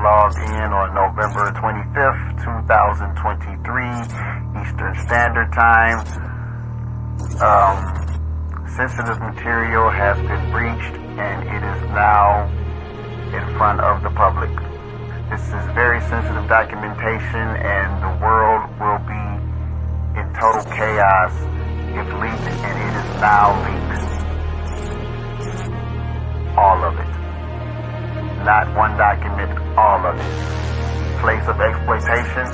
logged in on November 25th, 2023, Eastern Standard Time. Sensitive material has been breached and it is now in front of the public. This is very sensitive documentation and the world will be in total chaos if leaked, and it is now leaked. All of it. Not one document, all of it. Place of exploitation,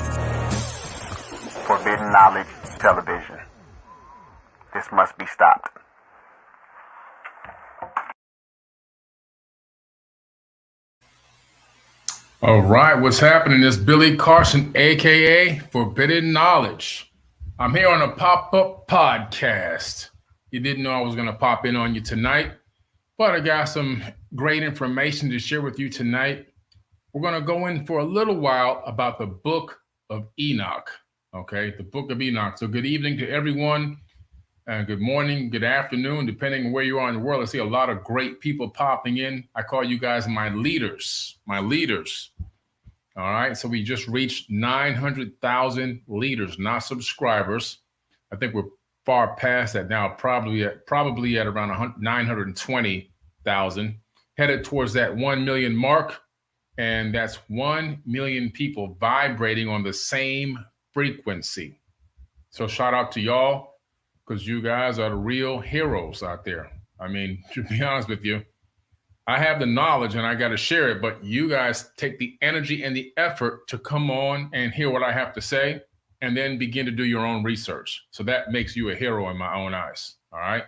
forbidden knowledge television. This must be stopped. All right, what's happening? It's Billy Carson, aka Forbidden Knowledge. I'm here on a pop-up podcast. You didn't know I was going to pop in on you tonight, but I got some great information to share with you tonight. We're going to go in for a little while about the Book of Enoch. Okay, the Book of Enoch. So good evening to everyone. Good morning, good afternoon, depending on where you are in the world. I see a lot of great people popping in. I call you guys my leaders. All right, so we just reached 900,000 leaders, not subscribers. I think we're far past that now, probably at around 920,000, headed towards that 1 million mark. And that's 1 million people vibrating on the same frequency. So shout out to y'all, because you guys are the real heroes out there. I mean, to be honest with you, I have the knowledge and I got to share it, but you guys take the energy and the effort to come on and hear what I have to say and then begin to do your own research. So that makes you a hero in my own eyes. All right.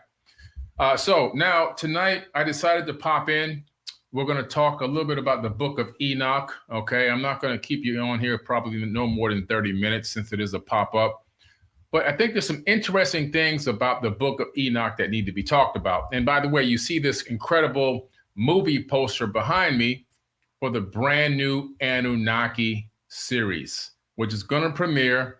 So now tonight I decided to pop in. We're going to talk a little bit about the Book of Enoch. Okay. I'm not going to keep you on here probably no more than 30 minutes since it is a pop-up. But I think there's some interesting things about the Book of Enoch that need to be talked about. And by the way, you see this incredible movie poster behind me for the brand new Anunnaki series, which is going to premiere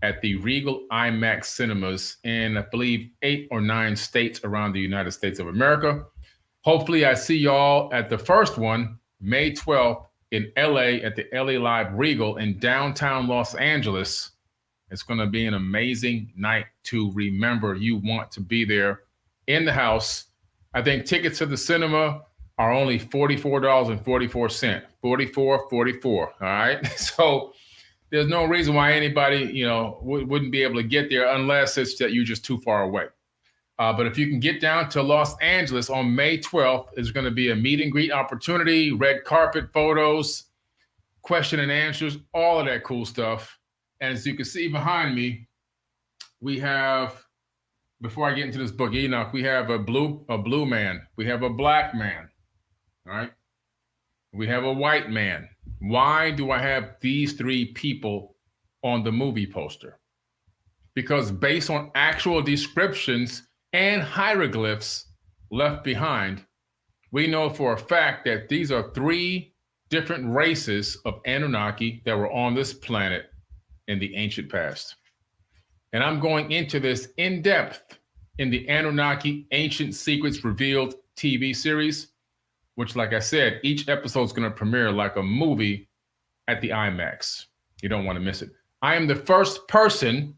at the Regal IMAX cinemas in, I believe, 8 or 9 states around the United States of America. Hopefully I see y'all at the first one, May 12th in LA at the LA Live Regal in downtown Los Angeles. It's going to be an amazing night to remember. You want to be there in the house. I think tickets to the cinema are only $44.44. $44.44. All right. So there's no reason why anybody, wouldn't be able to get there unless it's that you're just too far away. But if you can get down to Los Angeles on May 12th, there's going to be a meet and greet opportunity, red carpet photos, question and answers, all of that cool stuff. And as you can see behind me, we have, before I get into this book, Enoch, we have a blue man. We have a black man. All right. We have a white man. Why do I have these 3 people on the movie poster? Because based on actual descriptions and hieroglyphs left behind, we know for a fact that these are 3 different races of Anunnaki that were on this planet in the ancient past. And I'm going into this in depth in the Anunnaki Ancient Secrets Revealed TV series, which, like I said, each episode is going to premiere like a movie at the IMAX. You don't want to miss it. I am the first person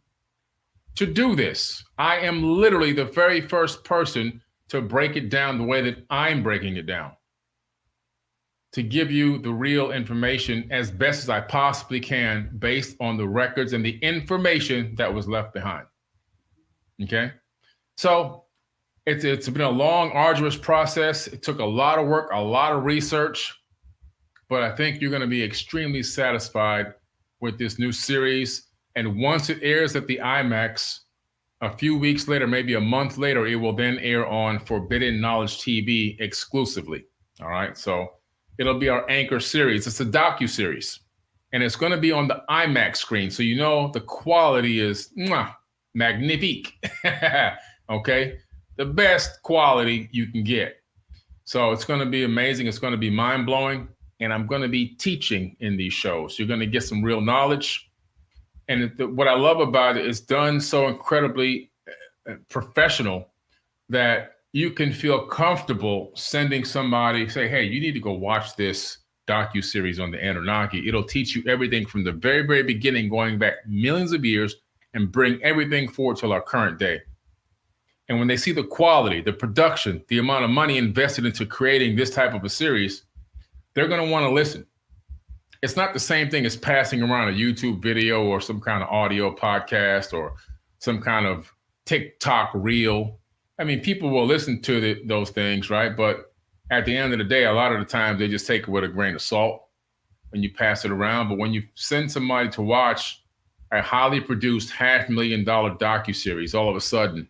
to do this. I am literally the very first person to break it down the way that I'm breaking it down, to give you the real information as best as I possibly can based on the records and the information that was left behind. Okay. So it's been a long, arduous process. It took a lot of work, a lot of research, but I think you're going to be extremely satisfied with this new series. And once it airs at the IMAX, a few weeks later, maybe a month later, it will then air on Forbidden Knowledge TV exclusively. All right. So it'll be our anchor series. It's a docu-series, and it's going to be on the IMAX screen. So the quality is magnifique. Okay? The best quality you can get. So it's going to be amazing. It's going to be mind-blowing, and I'm going to be teaching in these shows. You're going to get some real knowledge. And what I love about it is done so incredibly professional that you can feel comfortable sending somebody, say, hey, you need to go watch this docuseries on the Anunnaki. It'll teach you everything from the very, very beginning, going back millions of years, and bring everything forward till our current day. And when they see the quality, the production, the amount of money invested into creating this type of a series, they're going to want to listen. It's not the same thing as passing around a YouTube video or some kind of audio podcast or some kind of TikTok reel. I mean, people will listen to those things, right? But at the end of the day, a lot of the time, they just take it with a grain of salt when you pass it around. But when you send somebody to watch a highly produced $500,000 docuseries, all of a sudden,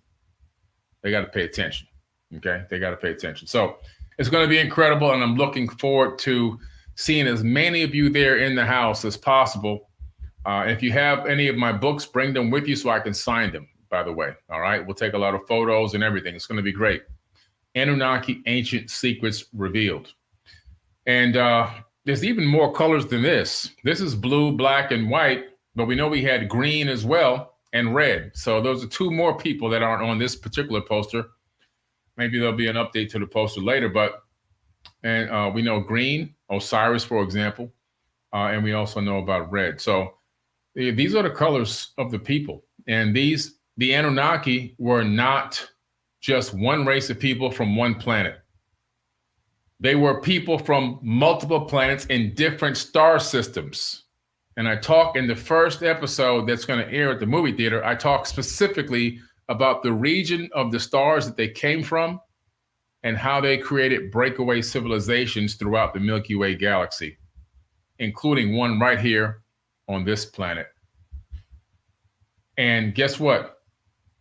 they got to pay attention. Okay, they got to pay attention. So it's going to be incredible, and I'm looking forward to seeing as many of you there in the house as possible. If you have any of my books, bring them with you so I can sign them, by the way. All right, we'll take a lot of photos and everything. It's going to be great. Anunnaki Ancient Secrets Revealed. And there's even more colors than this. This is blue, black, and white, but we know we had green as well, and red. So those are two more people that aren't on this particular poster. Maybe there'll be an update to the poster later, but we know green, Osiris, for example, and we also know about red. So these are the colors of the people. And the Anunnaki were not just one race of people from one planet. They were people from multiple planets in different star systems. And I talk in the first episode that's going to air at the movie theater, I talk specifically about the region of the stars that they came from and how they created breakaway civilizations throughout the Milky Way galaxy, including one right here on this planet. And guess what?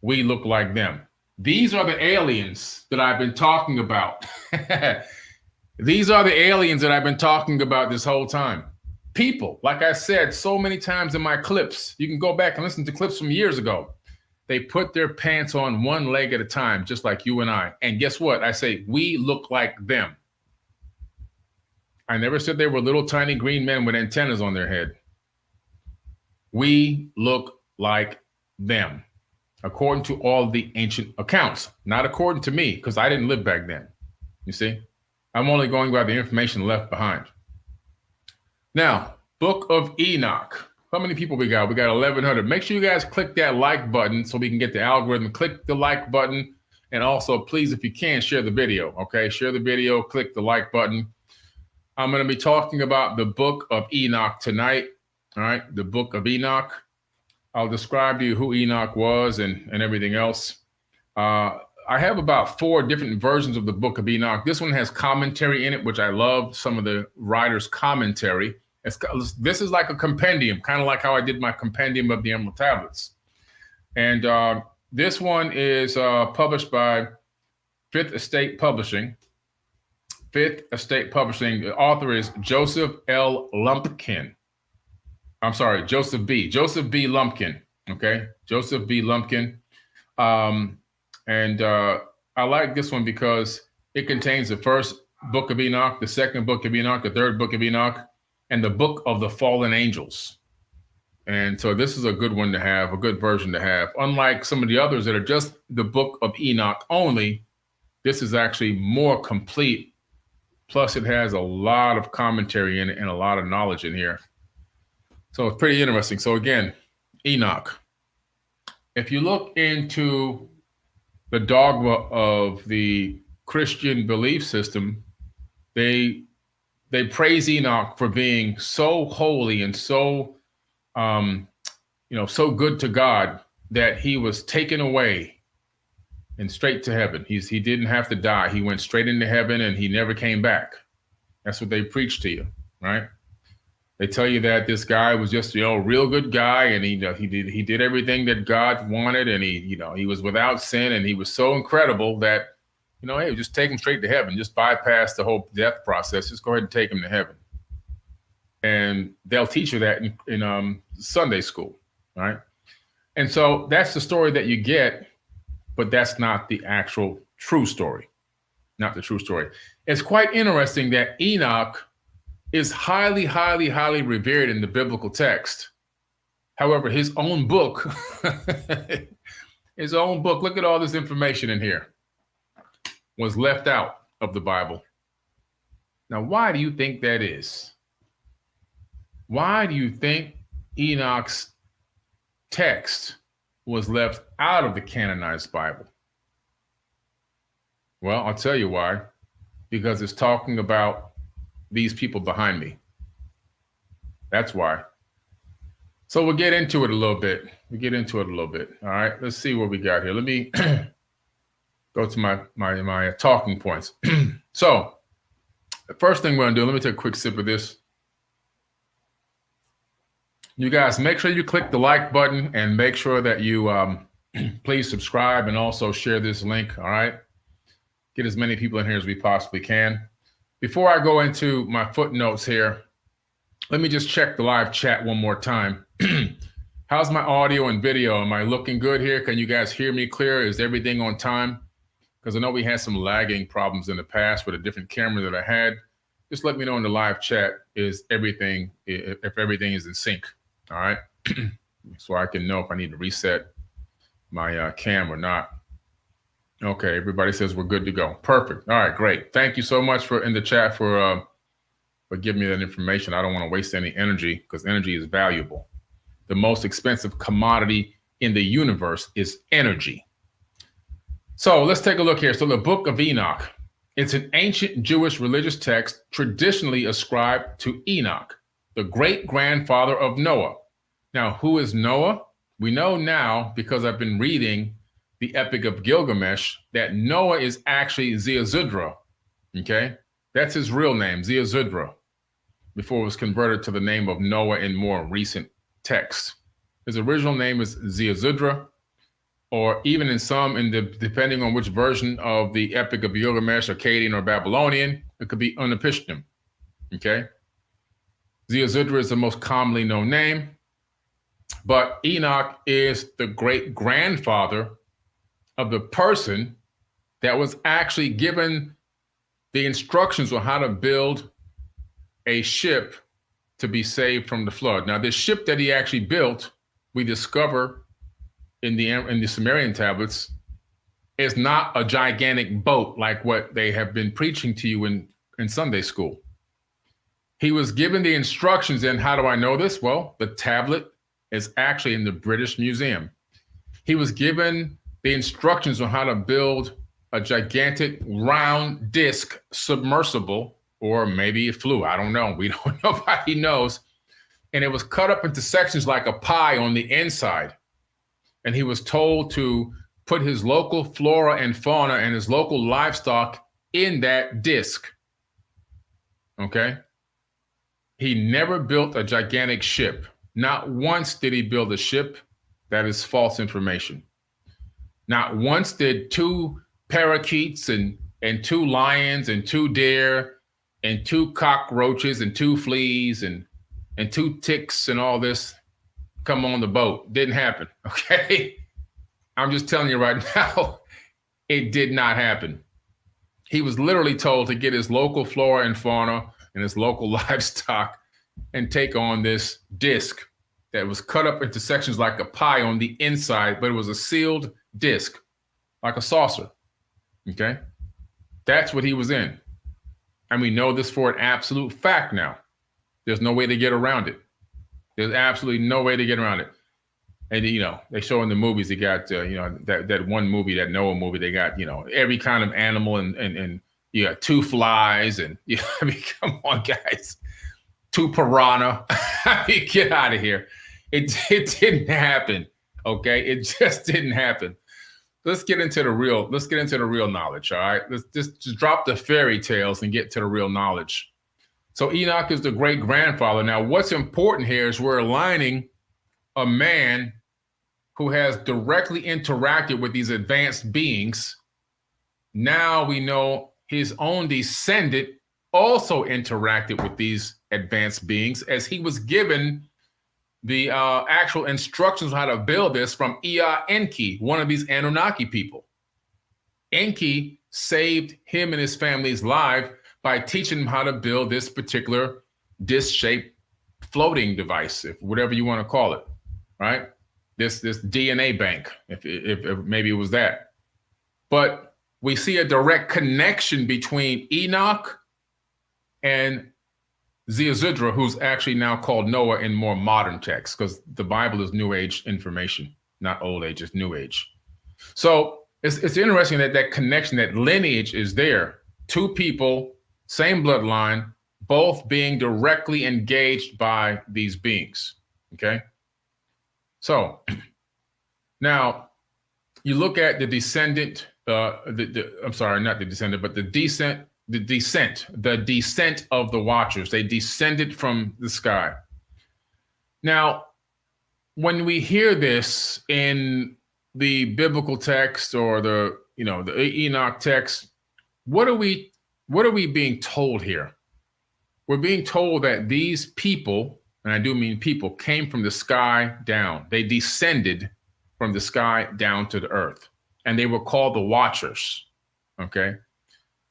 We look like them. These are the aliens that I've been talking about. These are the aliens that I've been talking about this whole time. People, like I said so many times in my clips, you can go back and listen to clips from years ago. They put their pants on one leg at a time, just like you and I. And guess what? I say, we look like them. I never said they were little tiny green men with antennas on their head. We look like them, according to all the ancient accounts, not according to me, because I didn't live back then. You see, I'm only going by the information left behind. Now, Book of Enoch. How many people we got? We got 1,100. Make sure you guys click that like button so we can get the algorithm. Click the like button. And also, please, if you can, share the video. Okay, share the video, click the like button. I'm going to be talking about the Book of Enoch tonight. All right, the Book of Enoch. I'll describe to you who Enoch was and everything else. I have about 4 different versions of the Book of Enoch. This one has commentary in it, which I love, some of the writers' commentary. This is like a compendium, kind of like how I did my compendium of the Emerald Tablets. And this one is published by Fifth Estate Publishing. Fifth Estate Publishing. The author is Joseph L. Lumpkin. I'm sorry, Joseph B. Lumpkin. Okay, Joseph B. Lumpkin. And I like this one because it contains the first Book of Enoch, the second Book of Enoch, the third Book of Enoch, and the Book of the Fallen Angels. And so this is a good one to have, a good version to have. Unlike some of the others that are just the Book of Enoch only, this is actually more complete. Plus, it has a lot of commentary in it and a lot of knowledge in here. So it's pretty interesting. So again, Enoch. If you look into the dogma of the Christian belief system, they praise Enoch for being so holy and so, so good to God that he was taken away and straight to heaven. He didn't have to die. He went straight into heaven and he never came back. That's what they preach to you, right? They tell you that this guy was just, a real good guy, and he did everything that God wanted, and he was without sin, and he was so incredible that, hey, just take him straight to heaven. Just bypass the whole death process. Just go ahead and take him to heaven. And they'll teach you that in Sunday school, right? And so that's the story that you get, but that's not the actual true story. Not the true story. It's quite interesting that Enoch is highly, highly, highly revered in the biblical text. However, his own book, look at all this information in here, was left out of the Bible. Now, why do you think that is? Why do you think Enoch's text was left out of the canonized Bible? Well, I'll tell you why. Because it's talking about these people behind me. That's why. So we'll get into it a little bit. All right, let's see what we got here. Let me go to my talking points. So the first thing we're gonna do, let me take a quick sip of this. You guys, make sure you click the like button and make sure that you please subscribe and also share this link, all right? Get as many people in here as we possibly can. Before I go into my footnotes here, let me just check the live chat one more time. How's my audio and video? Am I looking good here? Can you guys hear me clear? Is everything on time? Because I know we had some lagging problems in the past with a different camera that I had. Just let me know in the live chat if everything is in sync, all right? So I can know if I need to reset my cam or not. Okay, everybody says we're good to go. Perfect. All right, great. Thank you so much in the chat for giving me that information. I don't want to waste any energy because energy is valuable. The most expensive commodity in the universe is energy. So let's take a look here. So the Book of Enoch, it's an ancient Jewish religious text traditionally ascribed to Enoch, the great-grandfather of Noah. Now, who is Noah? We know now, because I've been reading the Epic of Gilgamesh, that Noah is actually Ziusudra, okay? That's his real name, Ziusudra, before it was converted to the name of Noah in more recent texts. His original name is Ziusudra, or even in some, depending on which version of the Epic of Gilgamesh, Akkadian or Babylonian, it could be Utnapishtim, okay? Ziusudra is the most commonly known name, but Enoch is the great-grandfather of the person that was actually given the instructions on how to build a ship to be saved from the flood. Now, this ship that he actually built, we discover in the Sumerian tablets, is not a gigantic boat like what they have been preaching to you in Sunday school. He was given the instructions, and how do I know this? Well, the tablet is actually in the British Museum. He was given the instructions on how to build a gigantic round disc submersible, or maybe it flew. I don't know. We don't, nobody knows. And it was cut up into sections like a pie on the inside. And he was told to put his local flora and fauna and his local livestock in that disc. Okay? He never built a gigantic ship. Not once did he build a ship. That is false information. Not once did 2 parakeets and 2 lions and 2 deer and 2 cockroaches and 2 fleas and 2 ticks and all this come on the boat. Didn't happen, okay? I'm just telling you right now, it did not happen. He was literally told to get his local flora and fauna and his local livestock and take on this disc that was cut up into sections like a pie on the inside, but it was a sealed disc, like a saucer, okay? That's what he was in. And we know this for an absolute fact now. There's no way to get around it. There's absolutely no way to get around it. And, you know, they show in the movies, they got, you know, that one movie, that Noah movie, they got, you know, every kind of animal and you got 2 flies and, you know, I mean, come on, guys. 2 piranha. I mean, get out of here. It didn't happen, okay? It just didn't happen. Let's get into the real knowledge, all right? Let's just drop the fairy tales and get to the real knowledge. So Enoch is the great-grandfather. Now, what's important here is we're aligning a man who has directly interacted with these advanced beings. Now we know his own descendant also interacted with these advanced beings, as he was given the actual instructions on how to build this from Enki, one of these Anunnaki people. Enki saved him and his family's life by teaching him how to build this particular disc-shaped floating device, if whatever you want to call it, right? This DNA bank, if maybe it was that. But we see a direct connection between Enoch and Zeezidra, who's actually now called Noah in more modern texts, because the Bible is New Age information, not Old Age, it's New Age. So it's interesting that that connection, that lineage is there. Two people, same bloodline, both being directly engaged by these beings. Okay. So now you look at the descendant, I'm sorry, not the descendant, but the descent of the Watchers. They descended from the sky. Now, when we hear this in the biblical text or the Enoch text, what are we being told here? We're being told that these people, and I do mean people, came from the sky down. They descended from the sky down to the earth, and they were called the Watchers. Okay,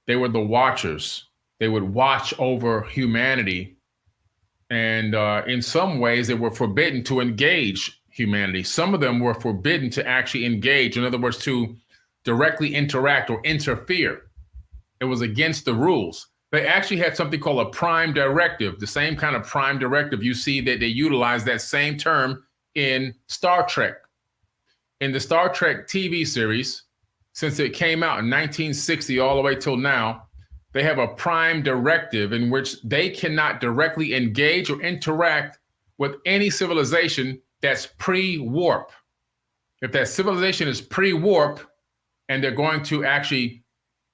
they were the Watchers. They would watch over humanity, and in some ways, they were forbidden to engage humanity. Some of them were forbidden to actually engage. In other words, to directly interact or interfere. It was against the rules. They actually had something called a prime directive, the same kind of prime directive you see that they utilize that same term in Star Trek. In the Star Trek TV series, since it came out in 1960 all the way till now, they have a prime directive in which they cannot directly engage or interact with any civilization that's pre-warp. If that civilization is pre-warp and they're going to actually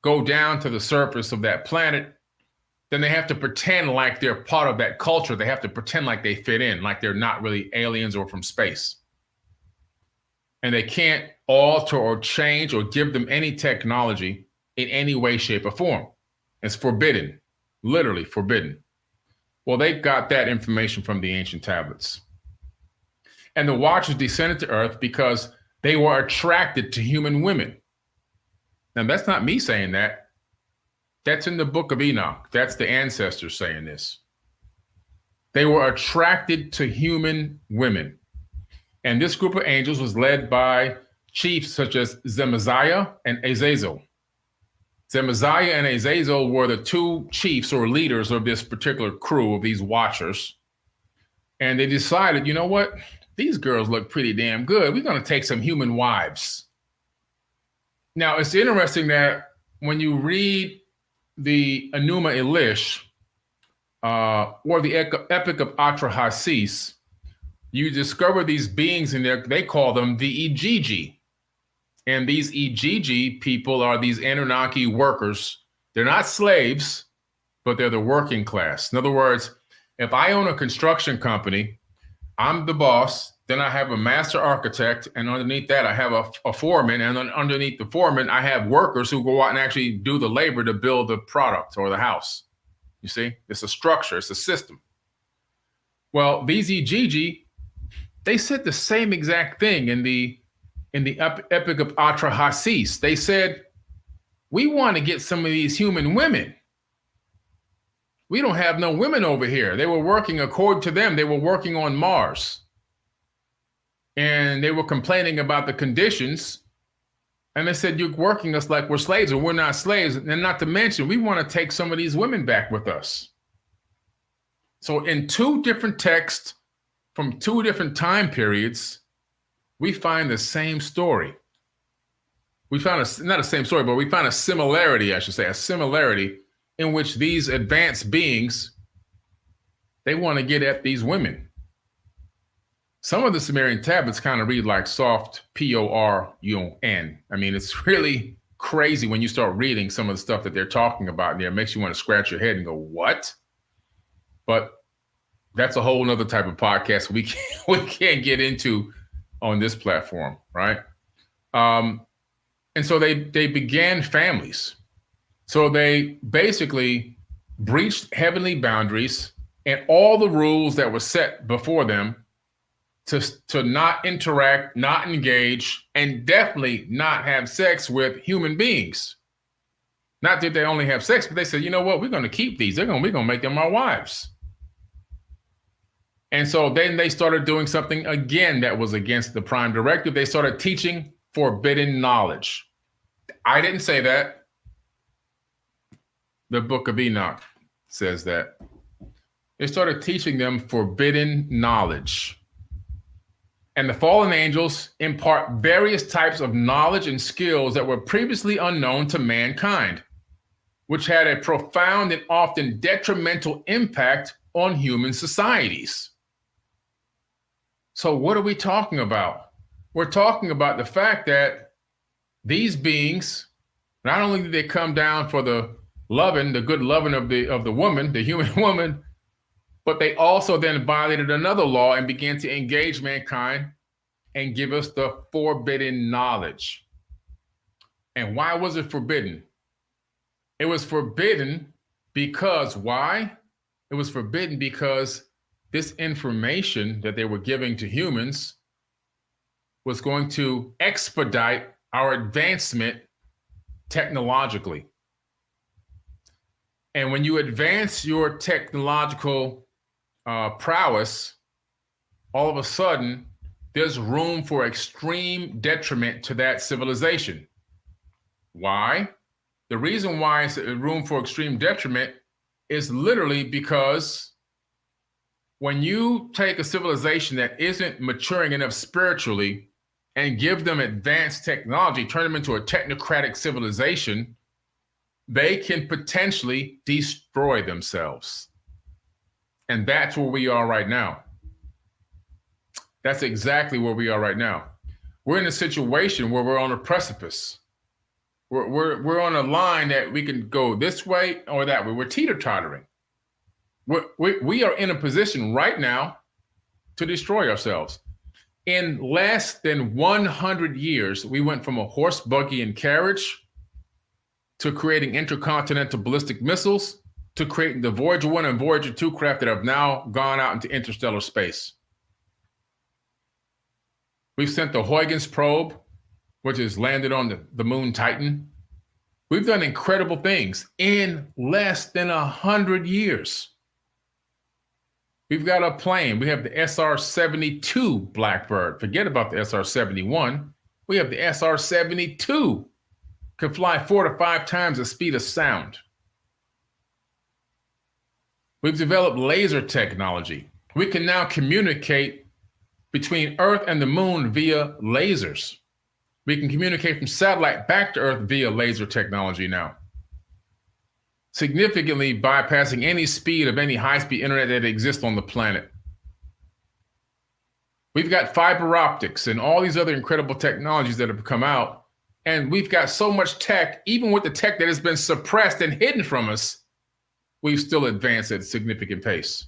go down to the surface of that planet, then they have to pretend like they're part of that culture. They have to pretend like they fit in, like they're not really aliens or from space. And they can't alter or change or give them any technology in any way, shape, or form. It's forbidden, literally forbidden. Well, they got that information from the ancient tablets. And the Watchers descended to Earth because they were attracted to human women. Now, that's not me saying that. That's in the Book of Enoch. That's the ancestors saying this. They were attracted to human women. And this group of angels was led by chiefs such as Zemaziah and Azazel. Zemaziah and Azazel were the two chiefs or leaders of this particular crew of these Watchers. And they decided, you know what? These girls look pretty damn good. We're going to take some human wives. Now, it's interesting that when you read the Enigma Elish or the Epic of Atrahasis, you discover these beings in there. They call them the Igigi. And these Igigi people are these Anunnaki workers. They're not slaves, but they're the working class. In other words, if I own a construction company, I'm the boss. Then I have a master architect, and underneath that, I have a foreman, and then underneath the foreman, I have workers who go out and actually do the labor to build the product or the house. You see, it's a structure, it's a system. Well, these Igigi, they said the same exact thing in the Epic of Atrahasis. They said, we want to get some of these human women. We don't have no women over here. They were working, according to them, they were working on Mars. And they were complaining about the conditions. And they said, you're working us like we're slaves, and we're not slaves. And not to mention, we want to take some of these women back with us. So in two different texts from two different time periods, we find the same story. We found not the same story, but we found a similarity, I should say, a similarity in which these advanced beings, they want to get at these women. Some of the Sumerian tablets kind of read like soft P-O-R-U-N. I mean, it's really crazy when you start reading some of the stuff that they're talking about there. It makes you want to scratch your head and go, what? But that's a whole nother type of podcast we can't get into on this platform, right? And so they began families. So they basically breached heavenly boundaries and all the rules that were set before them to not interact, not engage, and definitely not have sex with human beings. Not that they only have sex, but they said, you know what, we're going to keep these. We're going to make them our wives. And so then they started doing something again that was against the prime directive. They started teaching forbidden knowledge. I didn't say that. The Book of Enoch says that. They started teaching them forbidden knowledge. And the fallen angels impart various types of knowledge and skills that were previously unknown to mankind, which had a profound and often detrimental impact on human societies. So what are we talking about? We're talking about the fact that these beings, not only did they come down for the good loving of the woman, the human woman, but they also then violated another law and began to engage mankind and give us the forbidden knowledge. And why was it forbidden? It was forbidden because why? It was forbidden because this information that they were giving to humans was going to expedite our advancement technologically. And when you advance your technological prowess, all of a sudden, there's room for extreme detriment to that civilization. Why? The reason why it's room for extreme detriment is literally because when you take a civilization that isn't maturing enough spiritually and give them advanced technology, turn them into a technocratic civilization, they can potentially destroy themselves. And that's where we are right now. That's exactly where we are right now. We're in a situation where we're on a precipice. We're on a line that we can go this way or that way. We're teeter-tottering. We are in a position right now to destroy ourselves. In less than 100 years, we went from a horse, buggy, and carriage to creating intercontinental ballistic missiles to creating the Voyager 1 and Voyager 2 craft that have now gone out into interstellar space. We've sent the Huygens probe, which has landed on the moon Titan. We've done incredible things in less than 100 years. We've got a plane. We have the SR-72 Blackbird. Forget about the SR-71. We have the SR-72. Can fly 4 to 5 times the speed of sound. We've developed laser technology. We can now communicate between Earth and the moon via lasers. We can communicate from satellite back to Earth via laser technology now, significantly bypassing any speed of any high-speed internet that exists on the planet. We've got fiber optics and all these other incredible technologies that have come out. And we've got so much tech, even with the tech that has been suppressed and hidden from us, we've still advanced at a significant pace.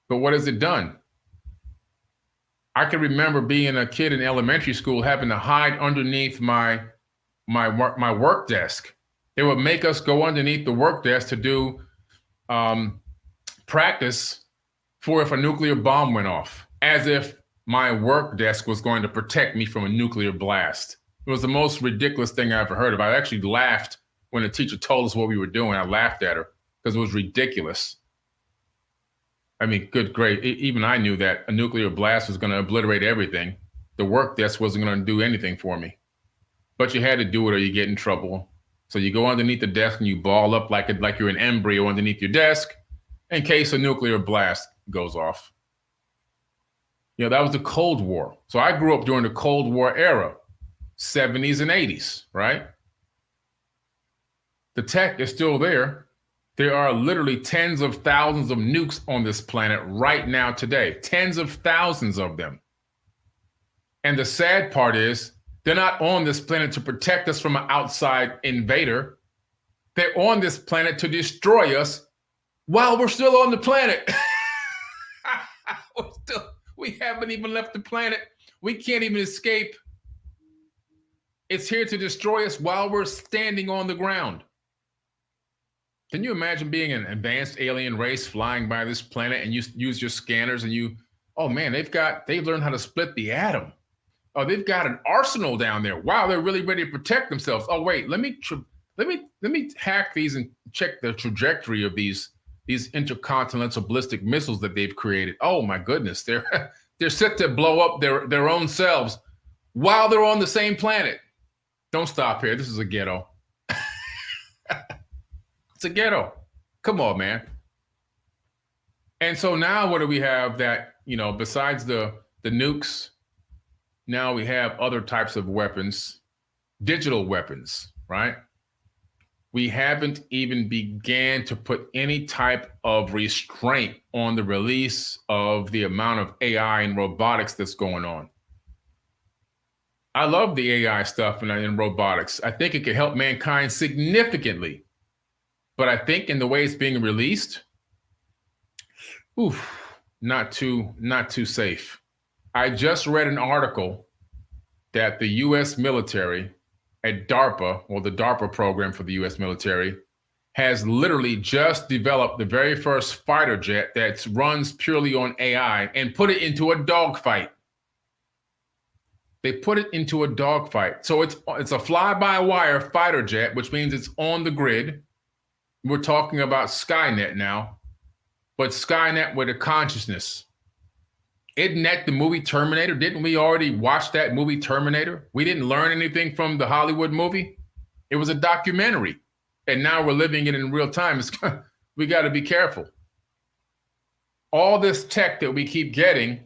But what has it done? I can remember being a kid in elementary school, having to hide underneath my work desk. They would make us go underneath the work desk to do practice for if a nuclear bomb went off, as if my work desk was going to protect me from a nuclear blast. It was the most ridiculous thing I ever heard of. I actually laughed when the teacher told us what we were doing. I laughed at her because it was ridiculous. I mean, good, great. Even I knew that a nuclear blast was going to obliterate everything. The work desk wasn't going to do anything for me. But you had to do it or you get in trouble. So you go underneath the desk and you ball up like you're an embryo underneath your desk in case a nuclear blast goes off. You know, that was the Cold War. So I grew up during the Cold War era, 70s and 80s, right? The tech is still there. There are literally tens of thousands of nukes on this planet right now today, tens of thousands of them. And the sad part is they're not on this planet to protect us from an outside invader. They're on this planet to destroy us while we're still on the planet. We haven't even left the planet. We can't even escape. It's here to destroy us while we're standing on the ground. Can you imagine being an advanced alien race flying by this planet and you use your scanners and oh man, they've learned how to split the atom. Oh, they've got an arsenal down there. Wow, they're really ready to protect themselves. Oh wait, let me hack these and check the trajectory of these intercontinental ballistic missiles that they've created. Oh my goodness, they're set to blow up their own selves while they're on the same planet. Don't stop here. This is a ghetto. It's a ghetto. Come on, man. And so now what do we have that, besides the nukes, now we have other types of weapons, digital weapons, right? We haven't even began to put any type of restraint on the release of the amount of AI and robotics that's going on. I love the AI stuff in robotics. I think it could help mankind significantly. But I think in the way it's being released, not too safe. I just read an article that the U.S. military at DARPA, or the DARPA program for the U.S. military, has literally just developed the very first fighter jet that runs purely on AI and put it into a dogfight. They put it into a dogfight. So it's a fly-by-wire fighter jet, which means it's on the grid. We're talking about Skynet now, but Skynet with a consciousness. Isn't that the movie Terminator? Didn't we already watch that movie Terminator? We didn't learn anything from the Hollywood movie. It was a documentary, and now we're living it in real time. We got to be careful. All this tech that we keep getting,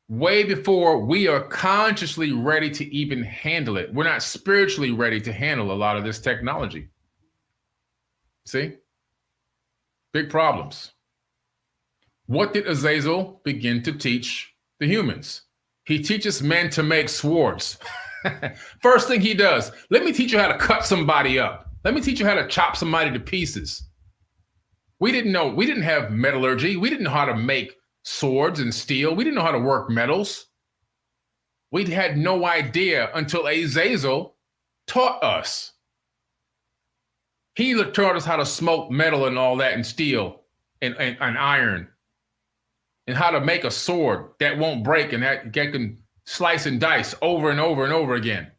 way before we are consciously ready to even handle it. We're not spiritually ready to handle a lot of this technology. See? Big problems. What did Azazel begin to teach the humans? He teaches men to make swords. First thing he does, let me teach you how to cut somebody up. Let me teach you how to chop somebody to pieces. We didn't have metallurgy. We didn't know how to make swords and steel. We didn't know how to work metals. We had no idea until Azazel taught us. He taught us how to smoke metal and all that, and steel and iron, and how to make a sword that won't break and that can slice and dice over and over and over again.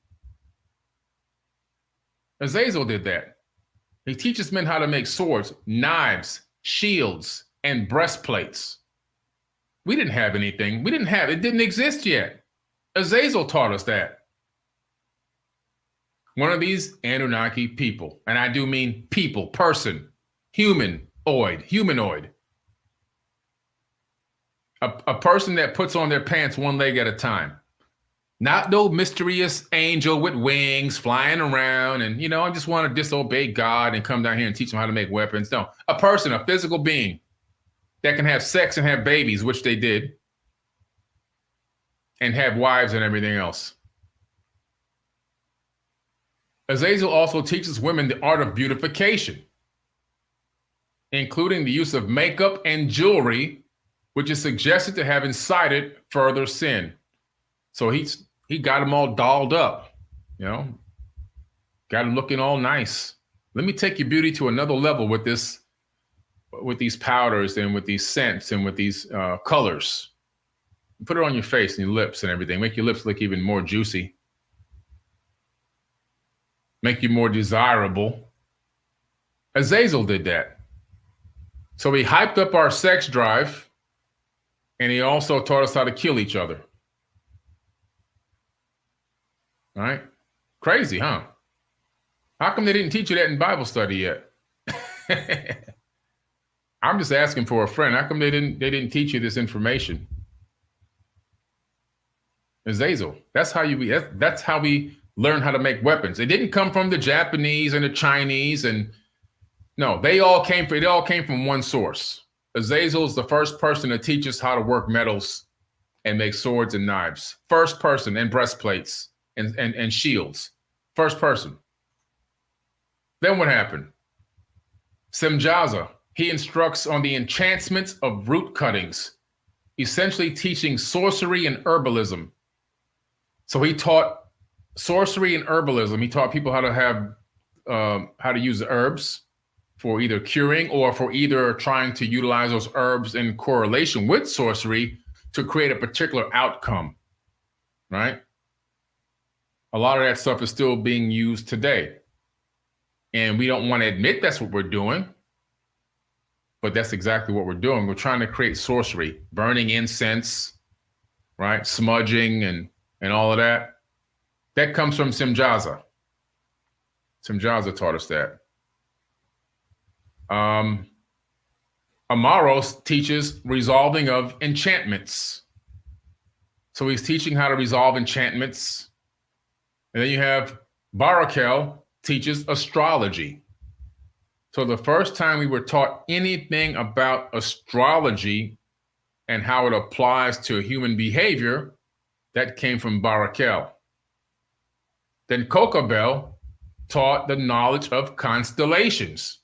Azazel did that. He teaches men how to make swords, knives, shields, and breastplates. We didn't have anything. It didn't exist yet. Azazel taught us that. One of these Anunnaki people, and I do mean people, person, humanoid. A person that puts on their pants one leg at a time. Not no mysterious angel with wings flying around and, I just want to disobey God and come down here and teach them how to make weapons. No, a person, a physical being that can have sex and have babies, which they did, and have wives and everything else. Azazel also teaches women the art of beautification, including the use of makeup and jewelry, which is suggested to have incited further sin. So he got them all dolled up, got them looking all nice. Let me take your beauty to another level with these powders and with these scents and with these colors. Put it on your face and your lips and everything. Make your lips look even more juicy. Make you more desirable. Azazel did that. So he hyped up our sex drive, and he also taught us how to kill each other. All right? Crazy, huh? How come they didn't teach you that in Bible study yet? I'm just asking for a friend. How come they didn't teach you this information? Azazel. That's how we learn how to make weapons. It didn't come from the Japanese and the Chinese, and no, it all came from one source. Azazel is the first person to teach us how to work metals and make swords and knives. First person, and breastplates and shields. First person. Then what happened? Semjaza, he instructs on the enchantments of root cuttings, essentially teaching sorcery and herbalism. So he taught sorcery and herbalism. He taught people how to use herbs for either curing or for either trying to utilize those herbs in correlation with sorcery to create a particular outcome, right? A lot of that stuff is still being used today. And we don't want to admit that's what we're doing, but that's exactly what we're doing. We're trying to create sorcery, burning incense, right? Smudging and all of that. That comes from Semjaza. Semjaza taught us that. Amaros teaches resolving of enchantments. So he's teaching how to resolve enchantments. And then you have Barakel teaches astrology. So the first time we were taught anything about astrology and how it applies to human behavior, that came from Barakel. Then Kokabel taught the knowledge of constellations.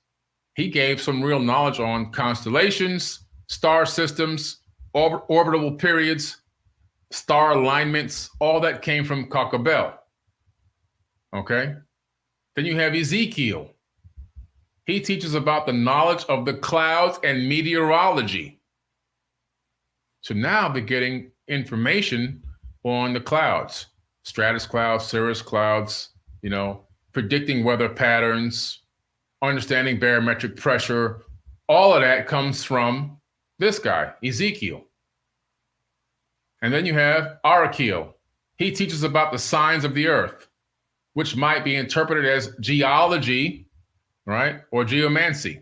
He gave some real knowledge on constellations, star systems, orbital periods, star alignments. All that came from Kokabel. Okay? Then you have Ezekiel. He teaches about the knowledge of the clouds and meteorology. So now they're getting information on the clouds, stratus clouds, cirrus clouds, predicting weather patterns, understanding barometric pressure. All of that comes from this guy, Ezekiel. And then you have Arakiel. He teaches about the signs of the earth, which might be interpreted as geology, right? Or geomancy.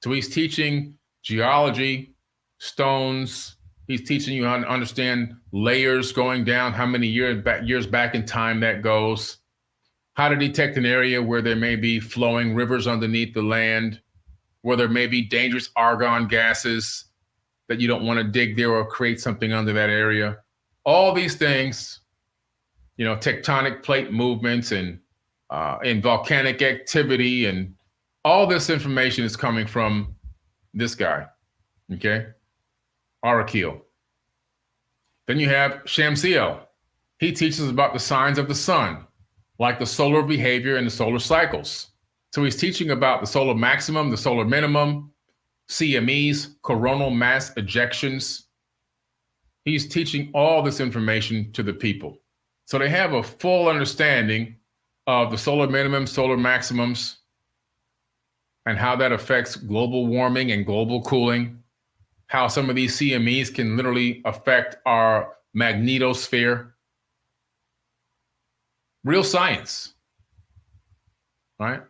So he's teaching geology, stones. He's teaching you how to understand layers going down, how many years back in time that goes, how to detect an area where there may be flowing rivers underneath the land, where there may be dangerous argon gases that you don't want to dig there or create something under that area. All these things, tectonic plate movements and volcanic activity, and all this information is coming from this guy, okay? Arakiel. Then you have Shamsiel. He teaches about the signs of the sun, like the solar behavior and the solar cycles. So he's teaching about the solar maximum, the solar minimum, CMEs, coronal mass ejections. He's teaching all this information to the people. So they have a full understanding of the solar minimum, solar maximums, and how that affects global warming and global cooling, how some of these CMEs can literally affect our magnetosphere. Real science, right?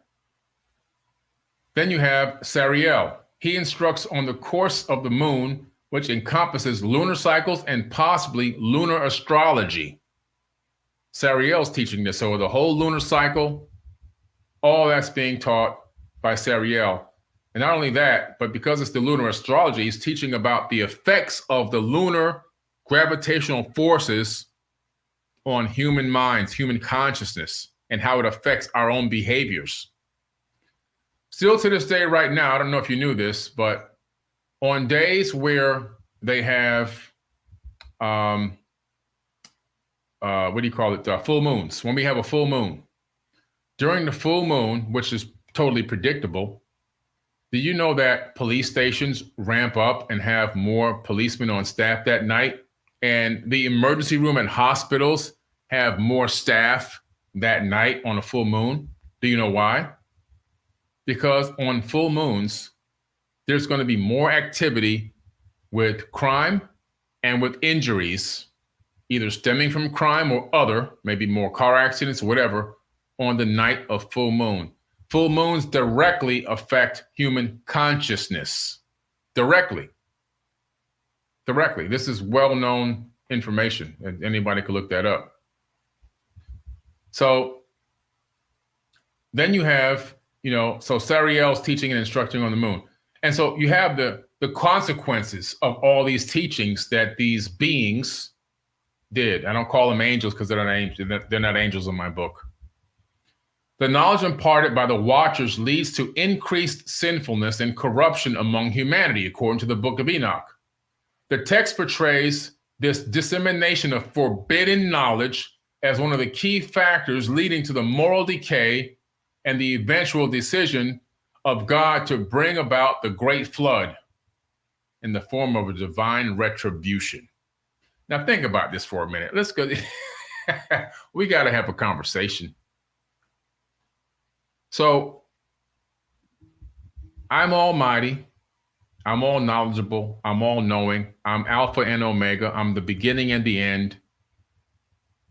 Then you have Sariel. He instructs on the course of the moon, which encompasses lunar cycles and possibly lunar astrology. Sariel's teaching this. So the whole lunar cycle, all that's being taught by Sariel. And not only that, but because it's the lunar astrology, he's teaching about the effects of the lunar gravitational forces on human minds, human consciousness, and how it affects our own behaviors. Still to this day right now, I don't know if you knew this, but on days where they have, full moons, when we have a full moon, during the full moon, which is totally predictable, do you know that police stations ramp up and have more policemen on staff that night? And the emergency room at hospitals have more staff that night on a full moon. Do you know why? Because on full moons, there's going to be more activity with crime and with injuries, either stemming from crime or other, maybe more car accidents or whatever, on the night of full moon. Full moons directly affect human consciousness. Directly. This is well-known information, and anybody could look that up. So then you have, so Sariel's teaching and instructing on the moon. And so you have the consequences of all these teachings that these beings did. I don't call them angels because they're not angels. They're not angels in my book. The knowledge imparted by the watchers leads to increased sinfulness and corruption among humanity, according to the Book of Enoch. The text portrays this dissemination of forbidden knowledge as one of the key factors leading to the moral decay and the eventual decision of God to bring about the great flood in the form of a divine retribution. Now think about this for a minute. Let's go. We got to have a conversation. So I'm almighty. I'm all knowledgeable. I'm all knowing. I'm Alpha and Omega. I'm the beginning and the end.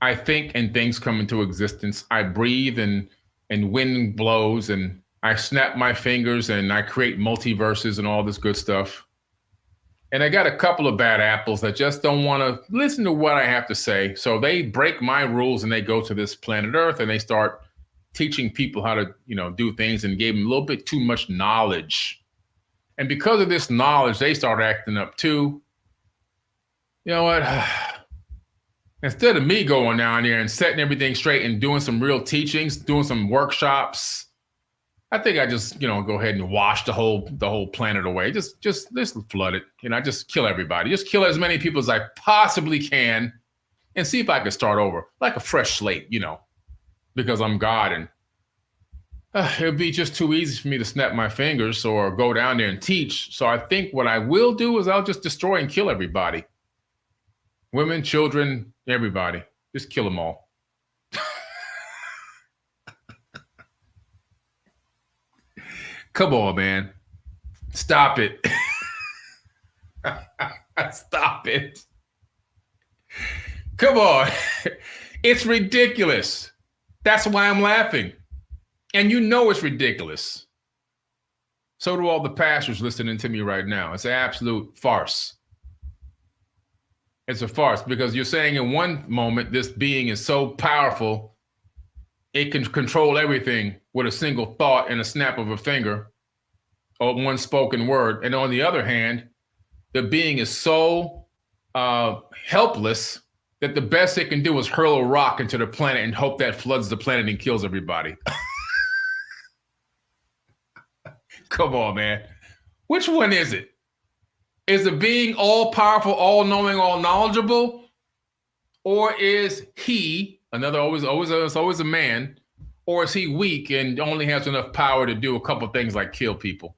I think and things come into existence. I breathe and wind blows and I snap my fingers and I create multiverses and all this good stuff. And I got a couple of bad apples that just don't want to listen to what I have to say. So they break my rules and they go to this planet Earth and they start teaching people how to, do things, and gave them a little bit too much knowledge. And because of this knowledge, they start acting up too. You know what? Instead of me going down there and setting everything straight and doing some real teachings, doing some workshops, I think I just, go ahead and wash the whole planet away. Just flood it. Just kill everybody. Just kill as many people as I possibly can and see if I can start over like a fresh slate, because I'm God, and it would be just too easy for me to snap my fingers or go down there and teach. So I think what I will do is I'll just destroy and kill everybody. Women, children, everybody. Just kill them all. Come on, man. Stop it. Stop it. Come on. It's ridiculous. That's why I'm laughing. And it's ridiculous. So do all the pastors listening to me right now. It's an absolute farce. It's a farce because you're saying in one moment this being is so powerful, it can control everything with a single thought and a snap of a finger or one spoken word. And on the other hand, the being is so helpless that the best it can do is hurl a rock into the planet and hope that floods the planet and kills everybody. Come on, man. Which one is it? Is the being all powerful, all knowing, all knowledgeable? Or is he, it's always a man, or is he weak and only has enough power to do a couple of things like kill people?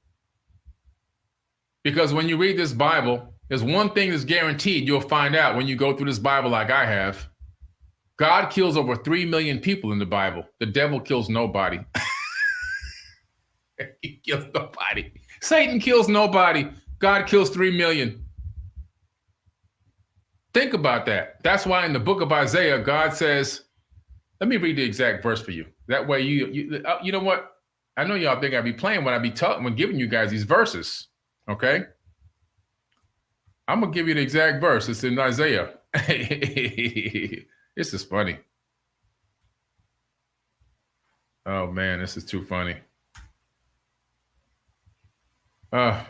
Because when you read this Bible, there's one thing that's guaranteed you'll find out when you go through this Bible like I have. God kills over 3 million people in the Bible. The devil kills nobody. He kills nobody. Satan kills nobody. God kills 3 million. Think about that. That's why in the book of Isaiah, God says, let me read the exact verse for you. That way you know what? I know y'all think I'd be playing when I be talking, when giving you guys these verses. Okay? I'm going to give you the exact verse. It's in Isaiah. This is funny. Oh man, this is too funny. Let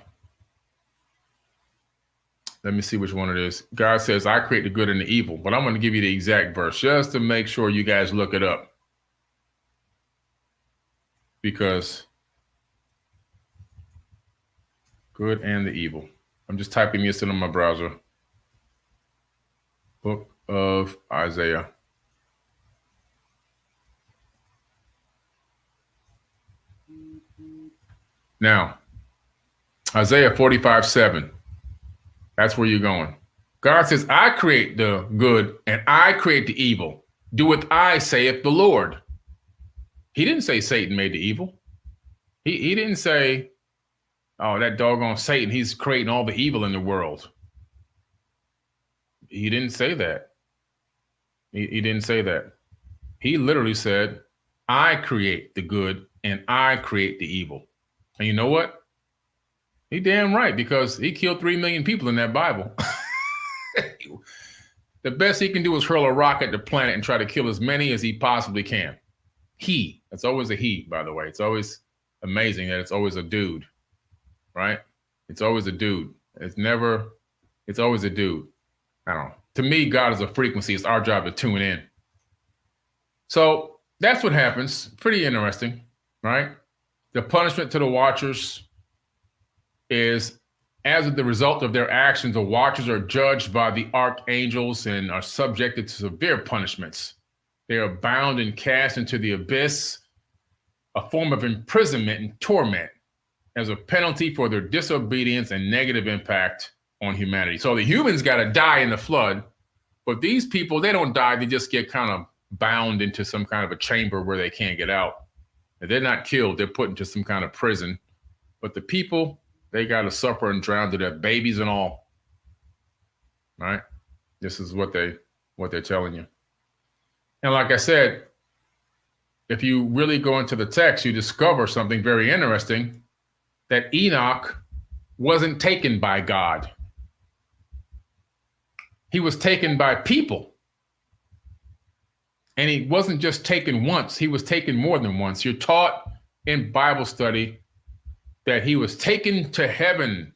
me see which one it is. God says, I create the good and the evil, but I'm going to give you the exact verse just to make sure you guys look it up. Because good and the evil. I'm just typing this in on my browser. Book of Isaiah. Now, Isaiah 45:7. That's where you're going. God says, I create the good and I create the evil. Do what I saith the Lord. He didn't say Satan made the evil. He didn't say, oh, that doggone Satan, he's creating all the evil in the world. He didn't say that. He didn't say that. He literally said, I create the good and I create the evil. And you know what? He damn right, because he killed 3 million people in that Bible. The best he can do is hurl a rock at the planet and try to kill as many as he possibly can. That's always a he, by the way. It's always amazing that it's always a dude, right? It's always a dude. It's always a dude. I don't know. To me, God is a frequency. It's our job to tune in. So that's what happens. Pretty interesting, right? The punishment to the watchers is, as the result of their actions, the watchers are judged by the archangels and are subjected to severe punishments. They are bound and cast into the abyss, a form of imprisonment and torment as a penalty for their disobedience and negative impact on humanity. So the humans got to die in the flood, but these people, they don't die. They just get kind of bound into some kind of a chamber where they can't get out. And they're not killed. They're put into some kind of prison. But the people, they got to suffer and drown to death, babies and all. Right? This is what they're telling you. And like I said, if you really go into the text, you discover something very interesting, that Enoch wasn't taken by God. he was taken by people. And he wasn't just taken once, he was taken more than once. You're taught in Bible study that he was taken to heaven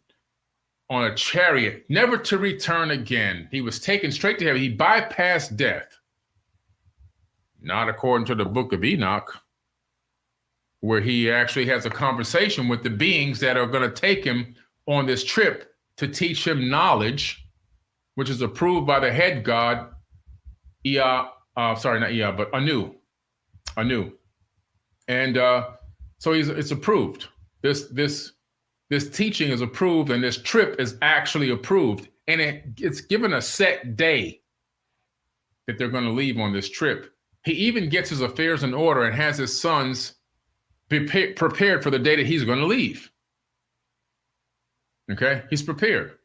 on a chariot, never to return again. He was taken straight to heaven. He bypassed death. Not according to the Book of Enoch, where he actually has a conversation with the beings that are going to take him on this trip to teach him knowledge, which is approved by the head god, Anu. And so it's approved. This teaching is approved, and this trip is actually approved. And it's given a set day that they're going to leave on this trip. He even gets his affairs in order and has his sons prepared for the day that he's going to leave. Okay, he's prepared.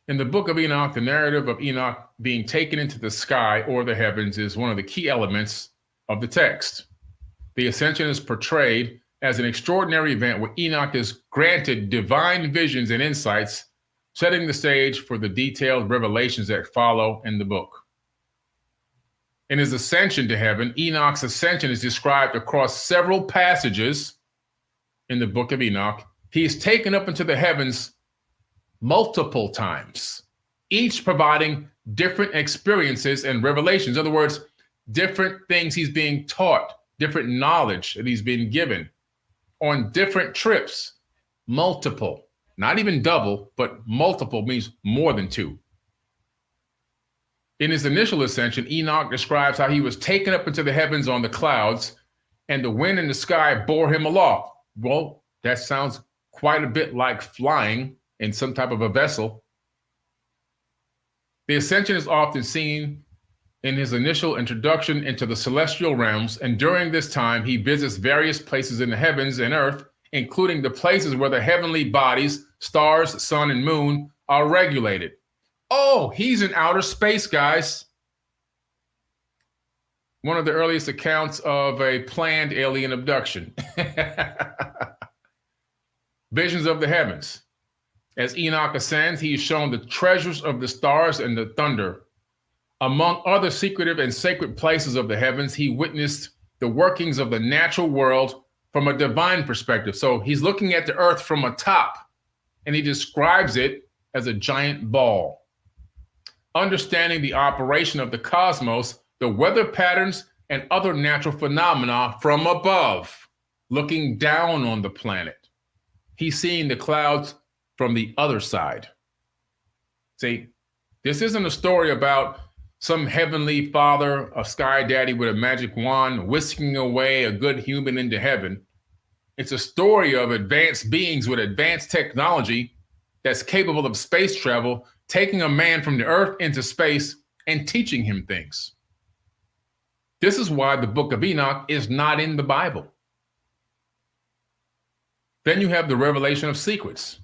In the Book of Enoch, the narrative of Enoch being taken into the sky or the heavens is one of the key elements of the text. The ascension is portrayed as an extraordinary event where Enoch is granted divine visions and insights, setting the stage for the detailed revelations that follow in the book. In his ascension to heaven, Enoch's ascension is described across several passages in the Book of Enoch. He is taken up into the heavens multiple times, each providing different experiences and revelations. In other words, different things he's being taught, different knowledge that he's being given on different trips, multiple, not even double, but multiple means more than two. In his initial ascension, Enoch describes how he was taken up into the heavens on the clouds, and the wind in the sky bore him aloft. Well, that sounds quite a bit like flying in some type of a vessel. The ascension is often seen in his initial introduction into the celestial realms, and during this time, he visits various places in the heavens and earth, including the places where the heavenly bodies, stars, sun, and moon, are regulated. Oh, he's in outer space, guys. One of the earliest accounts of a planned alien abduction. Visions of the heavens. As Enoch ascends, he is shown the treasures of the stars and the thunder. Among other secretive and sacred places of the heavens, he witnessed the workings of the natural world from a divine perspective. So he's looking at the earth from atop, and he describes it as a giant ball. Understanding the operation of the cosmos, the weather patterns, and other natural phenomena from above, looking down on the planet. He's seeing the clouds from the other side. See, this isn't a story about some heavenly father, a sky daddy with a magic wand, whisking away a good human into heaven. It's a story of advanced beings with advanced technology that's capable of space travel, taking a man from the earth into space and teaching him things. This is why the Book of Enoch is not in the Bible. Then you have the revelation of secrets.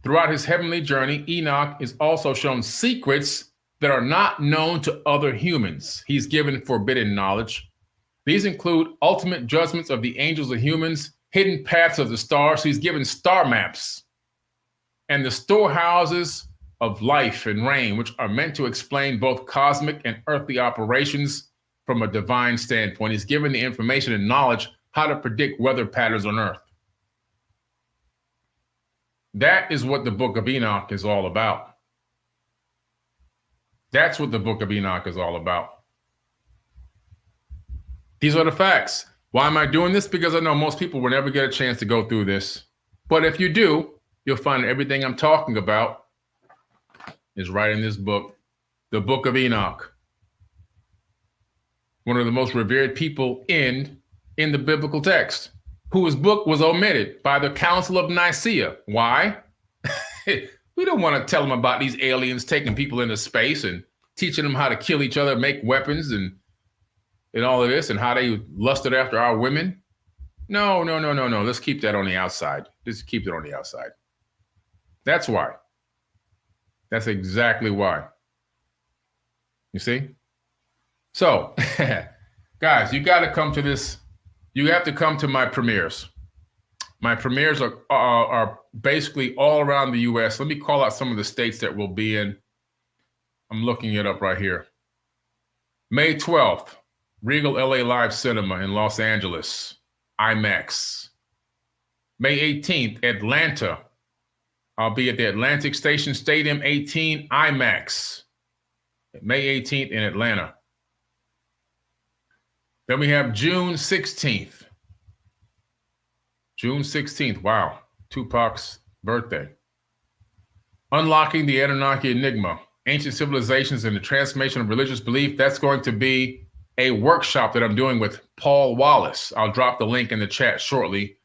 Throughout his heavenly journey, Enoch is also shown secrets that are not known to other humans. He's given forbidden knowledge. These include ultimate judgments of the angels and humans, hidden paths of the stars. He's given star maps and the storehouses of life and rain, which are meant to explain both cosmic and earthly operations from a divine standpoint. He's given the information and knowledge how to predict weather patterns on earth. That is what the Book of Enoch is all about. That's what the Book of Enoch is all about. These are the facts. Why am I doing this? Because I know most people will never get a chance to go through this. But if you do, you'll find everything I'm talking about is right in this book, the Book of Enoch. One of the most revered people in the biblical text, whose book was omitted by the Council of Nicaea. Why? We don't want to tell them about these aliens taking people into space and teaching them how to kill each other, make weapons and all of this, and how they lusted after our women. No. Let's keep that on the outside. Just keep it on the outside. That's why. That's exactly why. You see? So, guys, you got to come to this. You have to come to my premieres. My premieres are basically all around the U.S. Let me call out some of the states that we'll be in. I'm looking it up right here. May 12th, Regal LA Live Cinema in Los Angeles, IMAX. May 18th, Atlanta. I'll be at the Atlantic Station Stadium 18 IMAX. May 18th in Atlanta. Then we have June 16th. June 16th, wow, Tupac's birthday. Unlocking the Anunnaki Enigma, Ancient Civilizations and the Transformation of Religious Belief. That's going to be a workshop that I'm doing with Paul Wallace. I'll drop the link in the chat shortly.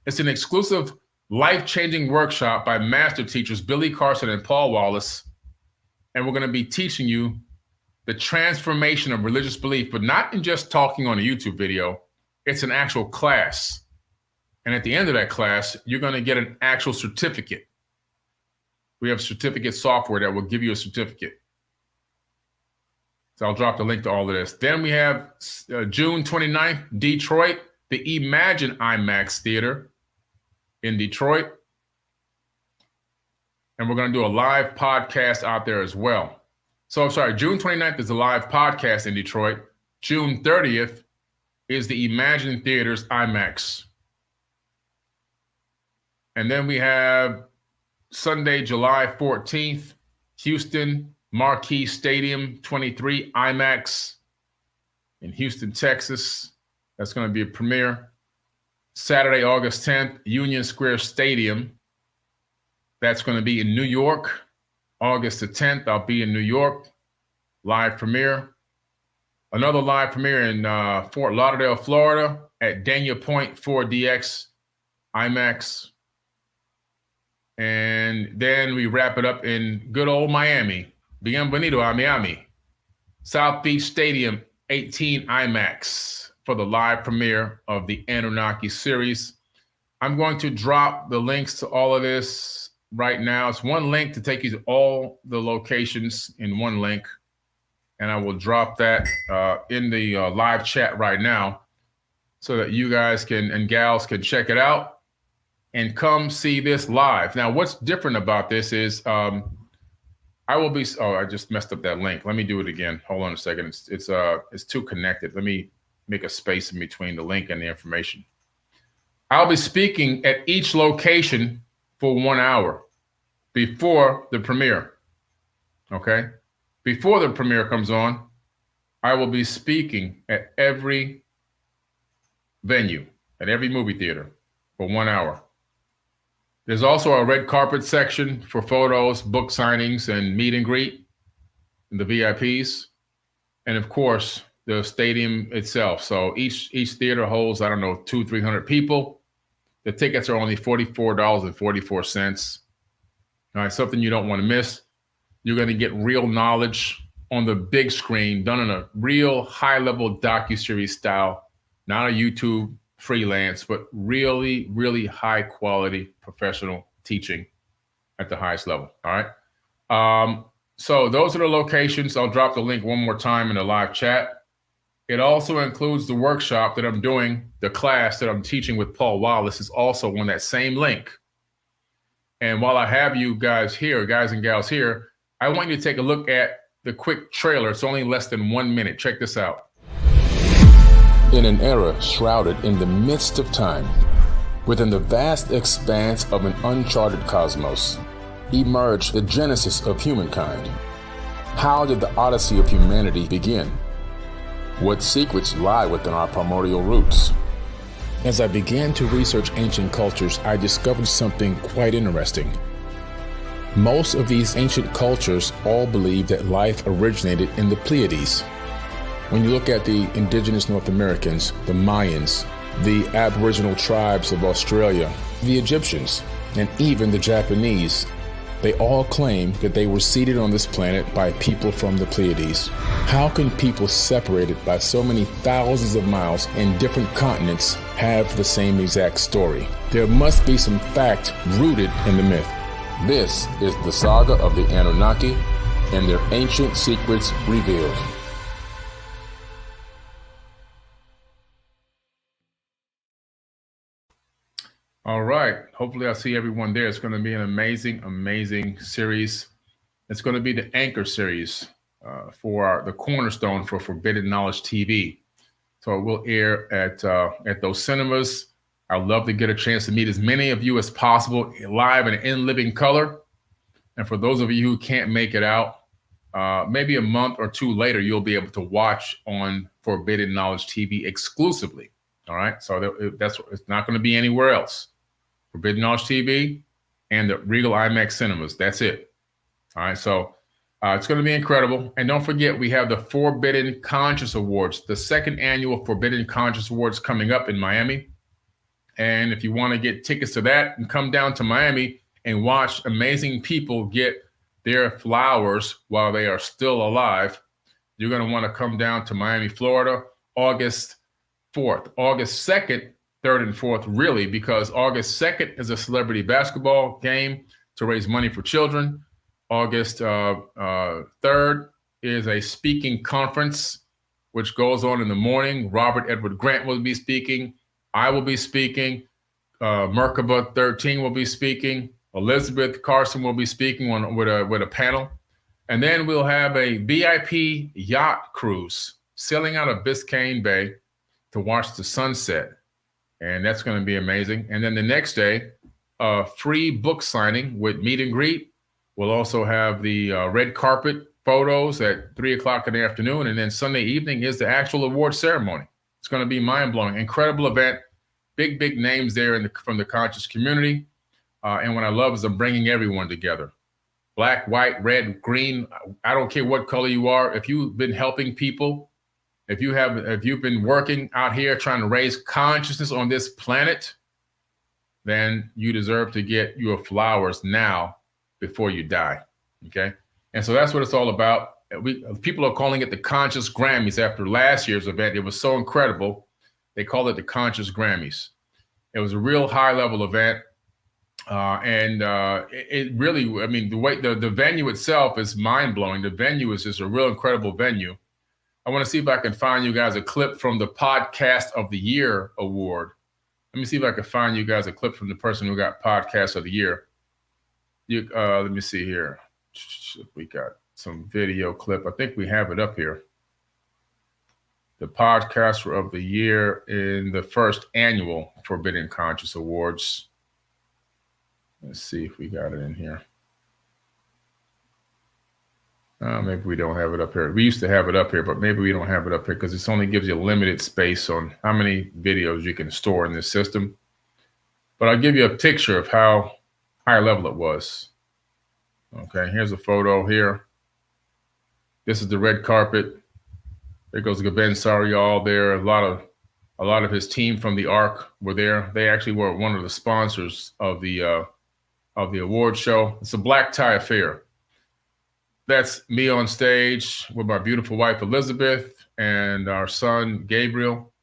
It's an exclusive life-changing workshop by master teachers Billy Carson and Paul Wallace. And we're going to be teaching you the transformation of religious belief, but not in just talking on a YouTube video. It's an actual class. And at the end of that class, you're going to get an actual certificate. We have certificate software that will give you a certificate. So I'll drop the link to all of this. Then we have June 29th, Detroit, the Imagine IMAX Theater in Detroit. And we're going to do a live podcast out there as well. So I'm sorry, June 29th is a live podcast in Detroit. June 30th is the Imagine Theaters IMAX. And then we have Sunday, July 14th, Houston Marquee Stadium 23 IMAX in Houston, Texas. That's going to be a premiere. Saturday, August 10th, Union Square Stadium. That's going to be in New York. August the 10th, I'll be in New York. Live premiere. Another live premiere in Fort Lauderdale, Florida at Dania Point 4DX IMAX. And then we wrap it up in good old Miami. Bienvenido a Miami. South Beach Stadium 18 IMAX for the live premiere of the Anunnaki series. I'm going to drop the links to all of this right now. It's one link to take you to all the locations in one link. And I will drop that in the live chat right now so that you guys can and gals can check it out and come see this live. Now, what's different about this is I will be, oh, I just messed up that link. Let me do it again. Hold on a second. It's too connected. Let me make a space in between the link and the information. I'll be speaking at each location for 1 hour before the premiere, okay? Before the premiere comes on, I will be speaking at every venue, at every movie theater for 1 hour. There's also a red carpet section for photos, book signings, and meet and greet, and the VIPs. And of course, the stadium itself. So each theater holds, I don't know, 200-300 people. The tickets are only $44.44. All right, something you don't want to miss. You're going to get real knowledge on the big screen, done in a real high-level docuseries style, not a YouTube freelance, but really, really high-quality professional teaching at the highest level. All right. So those are the locations. I'll drop the link one more time in the live chat. It also includes the workshop that I'm doing. The class that I'm teaching with Paul Wallace is also on that same link. And while I have you guys here, guys and gals here, I want you to take a look at the quick trailer. It's only less than 1 minute. Check this out. In an era shrouded in the midst of time, within the vast expanse of an uncharted cosmos, emerged the genesis of humankind. How did the odyssey of humanity begin? What secrets lie within our primordial roots? As I began to research ancient cultures, I discovered something quite interesting. Most of these ancient cultures all believe that life originated in the Pleiades. When you look at the indigenous North Americans, the Mayans, the Aboriginal tribes of Australia, the Egyptians, and even the Japanese, they all claim that they were seeded on this planet by people from the Pleiades. How can people separated by so many thousands of miles in different continents have the same exact story? There must be some fact rooted in the myth. This is the saga of the Anunnaki and their ancient secrets revealed. All right. Hopefully I'll see everyone there. It's going to be an amazing, amazing series. It's going to be the Anchor series. for the cornerstone for Forbidden Knowledge TV. So it will air at those cinemas. I'd love to get a chance to meet as many of you as possible live and in living color. And for those of you who can't make it out, maybe a month or two later, you'll be able to watch on Forbidden Knowledge TV exclusively. All right. So it's not going to be anywhere else. Forbidden Knowledge TV and the Regal IMAX cinemas. That's it. All right. So it's going to be incredible. And don't forget, we have the Forbidden Conscious Awards, the second annual Forbidden Conscious Awards coming up in Miami. And if you want to get tickets to that and come down to Miami and watch amazing people get their flowers while they are still alive, you're going to want to come down to Miami, Florida, August 4th, August 2nd, 3rd, and 4th, really, because August 2nd is a celebrity basketball game to raise money for children. August 3rd is a speaking conference, which goes on in the morning. Robert Edward Grant will be speaking. I will be speaking. Merkaba 13 will be speaking. Elizabeth Carson will be speaking with a panel. And then we'll have a VIP yacht cruise sailing out of Biscayne Bay to watch the sunset. And that's going to be amazing. And then the next day, a free book signing with meet and greet. We'll also have the red carpet photos at 3 o'clock in the afternoon. And then Sunday evening is the actual award ceremony. It's going to be mind-blowing. Incredible event. Big names there from the conscious community. And what I love is I'm bringing everyone together. Black, white, red, green. I don't care what color you are. If you've been helping people, if you've been working out here trying to raise consciousness on this planet, then you deserve to get your flowers now before you die. Okay? And so that's what it's all about. People are calling it the Conscious Grammys after last year's event. It was so incredible. They call it the Conscious Grammys. It was a real high-level event. It really, I mean, the way the venue itself is mind-blowing. The venue is just a real incredible venue. I want to see if I can find you guys a clip from the Podcast of the Year award. Let me see if I can find you guys a clip from the person who got Podcast of the Year. Let me see here. We got some video clip. I think we have it up here. The Podcaster of the Year in the first annual Forbidden Conscious Awards. Let's see if we got it in here. Maybe we don't have it up here. We used to have it up here, but maybe we don't have it up here because it only gives you a limited space on how many videos you can store in this system. But I'll give you a picture of how high level it was. Okay, here's a photo here. This is the red carpet. There goes Gaben Sarial there. A lot of his team from the Ark were there. They actually were one of the sponsors of the award show. It's a black tie affair. That's me on stage with my beautiful wife, Elizabeth, and our son, Gabriel.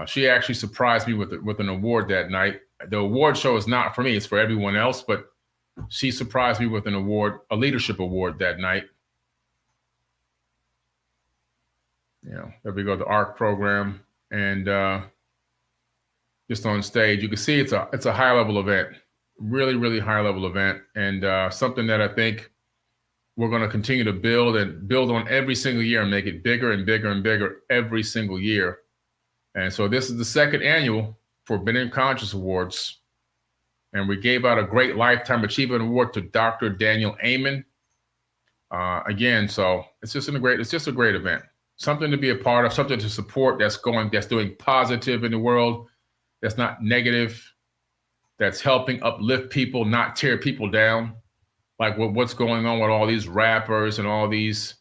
She actually surprised me with an award that night. The award show is not for me, it's for everyone else, but she surprised me with an award, a leadership award that night. There we go, the ARC program. And just on stage, you can see it's a high level event, really high level event, and something that I think we're going to continue to build on every single year and make it bigger and bigger and bigger every single year. And so this is the second annual Forbidden Conscious Awards. And we gave out a great Lifetime Achievement Award to Dr. Daniel Amen. Again, so it's just a great event. Something to be a part of, something to support that's doing positive in the world, that's not negative, that's helping uplift people, not tear people down. Like what's going on with all these rappers and all these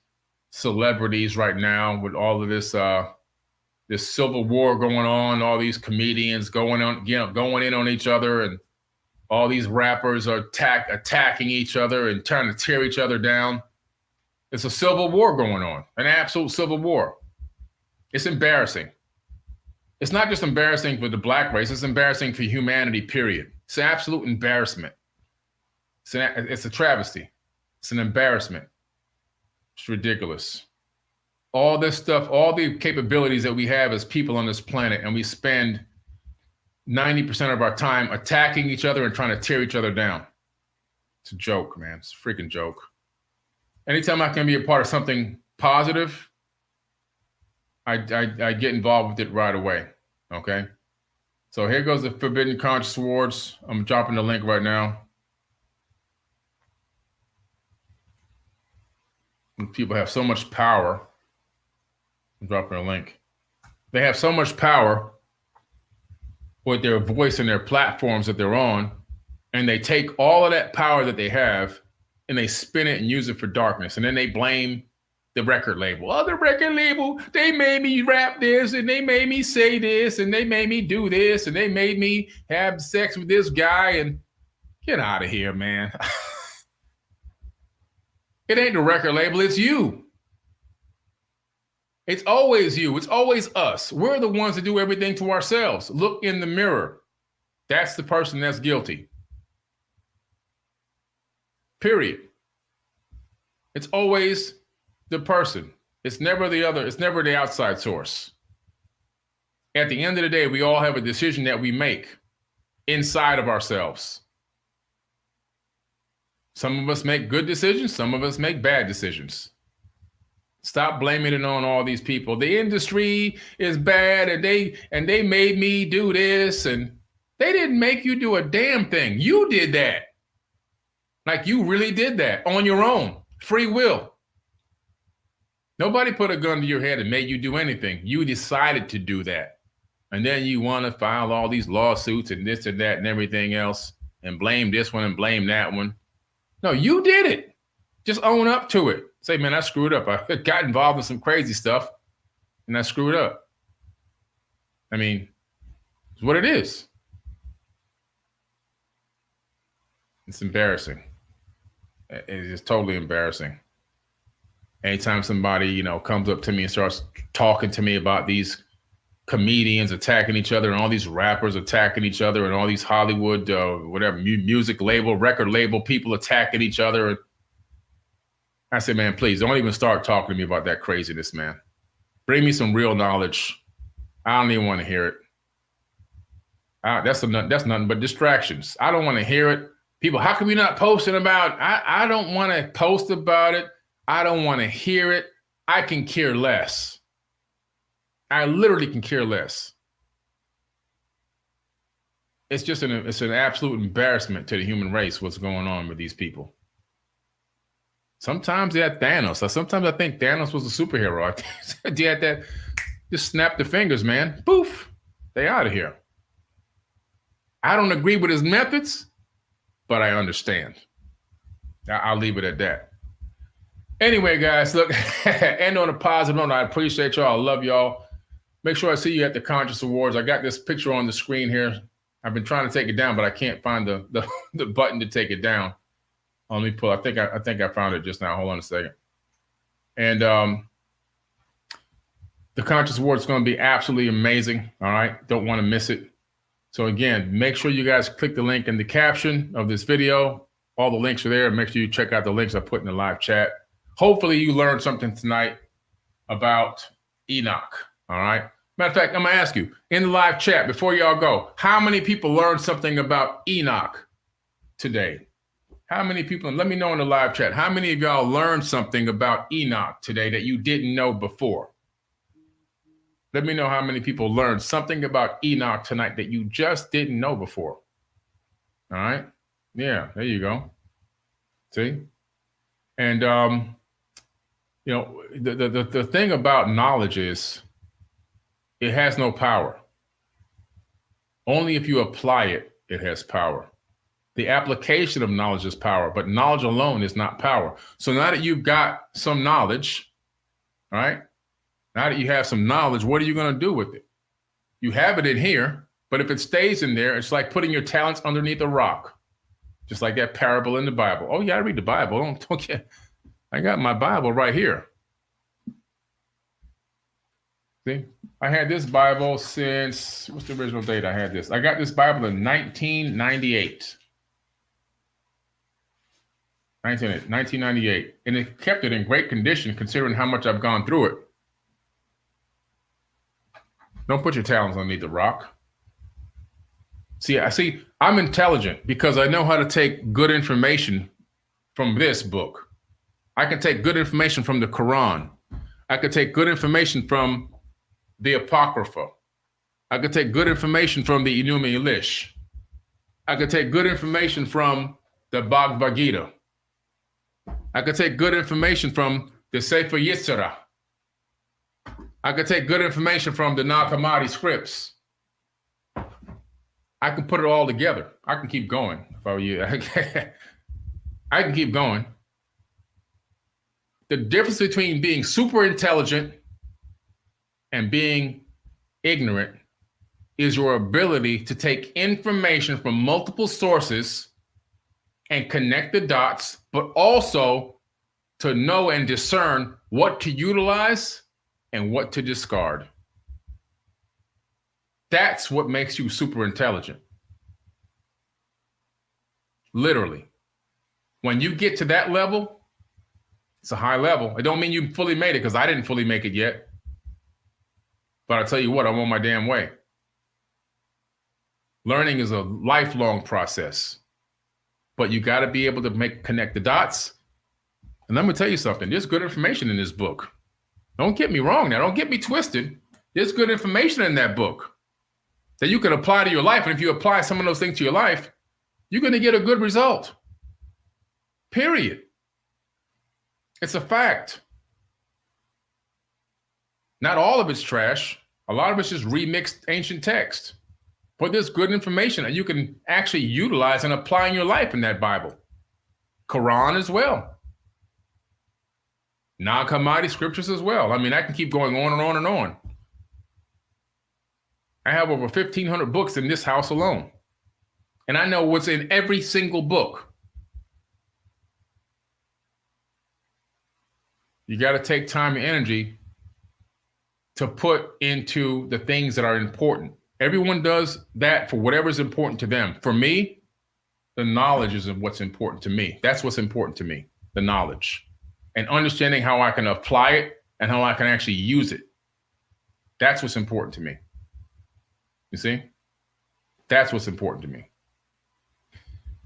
celebrities right now with all of this this civil war going on, all these comedians going in on each other, and all these rappers are attacking each other and trying to tear each other down. It's a civil war going on, an absolute civil war. It's embarrassing. It's not just embarrassing for the black race, it's embarrassing for humanity, period. It's an absolute embarrassment. It's a travesty. It's an embarrassment. It's ridiculous. All this stuff, all the capabilities that we have as people on this planet, and we spend 90% of our time attacking each other and trying to tear each other down. It's a joke, man. It's a freaking joke. anytime I can be a part of something positive, I get involved with it right away. Okay. So here goes the Forbidden Conscious Awards. I'm dropping the link right now. And people have so much power. I'm dropping a link. They have so much power with their voice and their platforms that they're on, and they take all of that power that they have and they spin it and use it for darkness. And then they blame the record label. Oh, the record label, they made me rap this, and they made me say this, and they made me do this, and they made me have sex with this guy. And get out of here, man. It ain't the record label, it's you. It's always you. It's always us. We're the ones that do everything to ourselves. Look in the mirror. That's the person that's guilty. Period. It's always the person. It's never the other. It's never the outside source. At the end of the day, we all have a decision that we make inside of ourselves. Some of us make good decisions. Some of us make bad decisions. Stop blaming it on all these people. The industry is bad, and they made me do this, and they didn't make you do a damn thing. You did that. Like you really did that on your own. Free will. Nobody put a gun to your head and made you do anything. You decided to do that. And then you want to file all these lawsuits and this and that and everything else and blame this one and blame that one. No, you did it. Just own up to it. Say, man, I screwed up. I got involved in some crazy stuff and I screwed up. I mean, it's what it is. It's embarrassing. It's just totally embarrassing. Anytime somebody, comes up to me and starts talking to me about these comedians attacking each other and all these rappers attacking each other and all these Hollywood, music label, record label people attacking each other. I said, man, please don't even start talking to me about that craziness, man. Bring me some real knowledge. I don't even want to hear it. That's nothing but distractions. I don't want to hear it. People, how come you're not posting about it? I don't want to post about it. I don't want to hear it. I can care less. I literally can care less. It's just it's an absolute embarrassment to the human race what's going on with these people. Sometimes they're Thanos. Sometimes I think Thanos was a superhero. They had that, just snap the fingers, man. Poof, they out of here. I don't agree with his methods, but I understand. I'll leave it at that. Anyway, guys, look, end on a positive note. I appreciate y'all. I love y'all. Make sure I see you at the Conscious Awards. I got this picture on the screen here. I've been trying to take it down, but I can't find the button to take it down. Let me pull. I think I found it just now. Hold on a second. And the Conscious Award is going to be absolutely amazing. All right. Don't want to miss it. So again, make sure you guys click the link in the caption of this video. All the links are there. Make sure you check out the links I put in the live chat. Hopefully you learned something tonight about Enoch. All right. Matter of fact, I'm going to ask you in the live chat before y'all go, how many people learned something about Enoch today? How many people, and let me know in the live chat, how many of y'all learned something about Enoch today that you didn't know before? Let me know how many people learned something about Enoch tonight that you just didn't know before. All right. Yeah, there you go. See? And, the thing about knowledge is it has no power. Only if you apply it, it has power. The application of knowledge is power, but knowledge alone is not power. So now that you've got some knowledge, all right, now that you have some knowledge, what are you going to do with it? You have it in here, but if it stays in there, it's like putting your talents underneath a rock, just like that parable in the Bible. Oh, yeah, I read the Bible. Don't get, I got my Bible right here. See, I had this Bible since, what's the original date I had this? I got this Bible in 1998. 1998, and it kept it in great condition considering how much I've gone through it. Don't put your talents underneath the rock. See, I'm intelligent because I know how to take good information from this book I can take good information from the Quran. I could take good information from the Apocrypha. I could take good information from the Enigma Elish. I could take good information from the Bhagavad Gita. I could take good information from the Sefer Yetzirah. I could take good information from the Nag Hammadi scripts. I can put it all together. I can keep going if I were you. I can keep going. The difference between being super intelligent and being ignorant is your ability to take information from multiple sources and connect the dots, but also to know and discern what to utilize and what to discard. That's what makes you super intelligent. Literally. When you get to that level, it's a high level. It don't mean you fully made it, because I didn't fully make it yet. But I tell you what, I'm on my damn way. Learning is a lifelong process, but you got to be able to connect the dots. And let me tell you something. There's good information in this book. Don't get me wrong now. Don't get me twisted. There's good information in that book that you can apply to your life. And if you apply some of those things to your life, you're going to get a good result. Period. It's a fact. Not all of it's trash. A lot of it's just remixed ancient text. But there's good information that you can actually utilize and apply in your life in that Bible. Quran as well. Nag Hammadi scriptures as well. I mean, I can keep going on and on and on. I have over 1,500 books in this house alone. And I know what's in every single book. You got to take time and energy to put into the things that are important. Everyone does that for whatever's important to them. For me, the knowledge is what's important to me. That's what's important to me, the knowledge. And understanding how I can apply it and how I can actually use it. That's what's important to me. You see? That's what's important to me.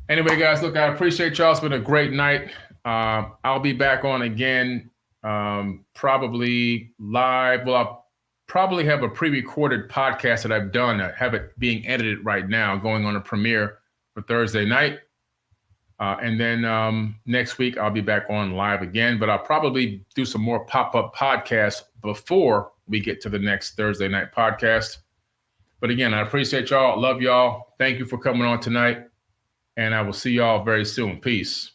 Anyway, guys, look, I appreciate y'all. It's been a great night. I'll be back on again, probably live. Well, I'll probably have a pre-recorded podcast that I've done. I have it being edited right now, going on a premiere for Thursday night. And then next week, I'll be back on live again. But I'll probably do some more pop-up podcasts before we get to the next Thursday night podcast. But again, I appreciate y'all. Love y'all. Thank you for coming on tonight. And I will see y'all very soon. Peace.